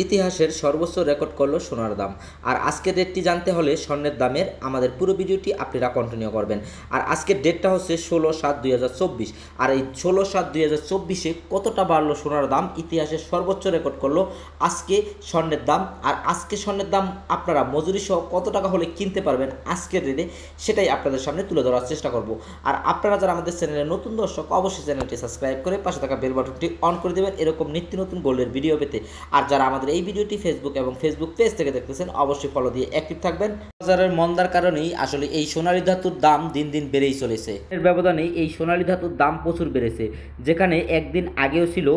ইতিহাসের সর্বোচ্চ রেকর্ড করলো সোনার দাম। আর আজকের ডেটটি জানতে হলে স্বর্ণের দামের আমাদের পুরো ভিডিওটি আপনারা কন্টিনিউ করবেন। আর আজকের ডেটটা হচ্ছে 16/7/2024। আর এই 16/7/2024 কতটা বাড়লো সোনার দাম, ইতিহাসের সর্বোচ্চ রেকর্ড করলো আজকে স্বর্ণের দাম। আর আজকে স্বর্ণের দাম আপনারা মজুরি সহ কত টাকা হলে কিনতে পারবেন আজকের রেটে, সেটাই আপনাদের সামনে তুলে ধরার চেষ্টা করব। আর আপনারা যারা আমাদের চ্যানেলে নতুন দর্শক, অবশ্যই চ্যানেলটি সাবস্ক্রাইব করে পাশে থাকা বেল বাটনটি অন করে দেবেন এরকম নিত্য নতুন গোল্ডের ভিডিও পেতে। আর যারা আমাদের এই ভিডিওটি ফেসবুক এবং ফেসবুক পেজ থেকে দেখতেছেন, অবশ্যই ফলো দিয়ে অ্যাক্টিভ থাকবেন। বাজারের মন্দার কারণেই আসলে এই সোনালী ধাতুর দাম দিন দিন বেড়েই চলেছে। এর ব্যবধানে এই সোনালী ধাতুর দাম প্রচুর বেড়েছে। যেখানে একদিন আগেও ছিল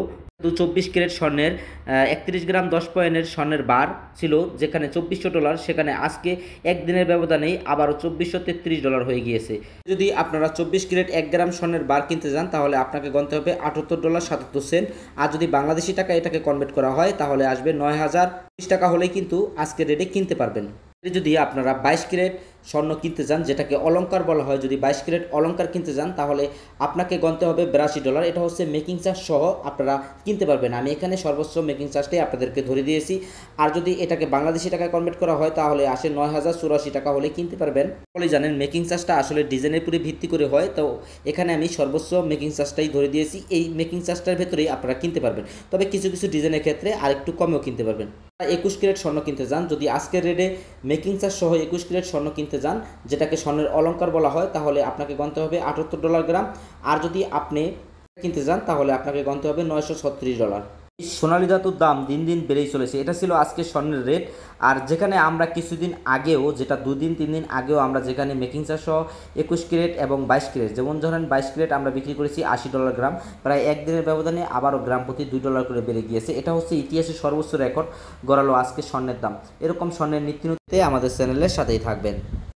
24 ক্যারেট স্বর্ণের 31 গ্রাম 10 পয়েন্টের স্বর্ণের বার ছিল, যেখানে $2400, সেখানে আজকে একদিনের ব্যবধানেই আবারও $2433 হয়ে গিয়েছে। যদি আপনারা 24 ক্যারেট 1 গ্রাম স্বর্ণের বার কিনতে যান, তাহলে আপনাকে গণতে হবে $78.77। আর যদি বাংলাদেশি টাকা এটাকে কনভার্ট করা হয়, তাহলে আসবে 9020 টাকা হলেই কিন্তু আজকের রেটে কিনতে পারবেন। যদি আপনারা 22 ক্যারেট স্বর্ণ কিনতে যান, যেটাকে অলংকার বলা হয়, যদি 22 ক্যারেট অলংকার কিনতে যান, তাহলে আপনাকে গণতে হবে $82। এটা হচ্ছে মেকিং চার্জ সহ আপনারা কিনতে পারবেন। আমি এখানে সর্বোচ্চ মেকিং চার্জটাই আপনাদেরকে ধরে দিয়েছি। আর যদি এটাকে বাংলাদেশি টাকায় কনভার্ট করা হয়, তাহলে আসে 9084 টাকা হলে কিনতে পারবেন। সকলে জানেন মেকিং চার্জটা আসলে ডিজাইনের উপরে ভিত্তি করে হয়, তো এখানে আমি সর্বোচ্চ মেকিং চার্জটাই ধরে দিয়েছি। এই মেকিং চার্জটার ভেতরেই আপনারা কিনতে পারবেন, তবে কিছু কিছু ডিজাইনের ক্ষেত্রে আরেকটু কমেও কিনতে পারবেন। 21 ক্যারেট স্বর্ণ কিনতে যান, যদি আজকের রেটে মেকিং চার্জ সহ 21 ক্যারেট স্বর্ণ কিনতে যান, যেটাকে স্বর্ণের অলংকার বলা হয়, তাহলে আপনাকে গণতে হবে $78 গ্রাম। আর যদি আপনি কিনতে যান, তাহলে আপনাকে গণতে হবে $936। সোনালী ধাতুর দাম দিন দিন বেড়েই চলেছে। এটা ছিল আজকে স্বর্ণের রেট। আর যেখানে আমরা কিছুদিন আগেও, যেটা 2-3 দিন আগেও, আমরা যেখানে মেকিং চার্জ সহ 21 ক্যারেট এবং 22 ক্যারেট, যেমন ধরেন 22 ক্যারেট আমরা বিক্রি করেছি $80 গ্রাম, প্রায় একদিনের ব্যবধানে আবারও গ্রাম প্রতি $2 করে বেড়ে গিয়েছে। এটা হচ্ছে ইতিহাসের সর্বোচ্চ রেকর্ড গড়ালো আজকে স্বর্ণের দাম। এরকম স্বর্ণের নিত্য নতুন আমাদের চ্যানেলের সাথেই থাকবেন।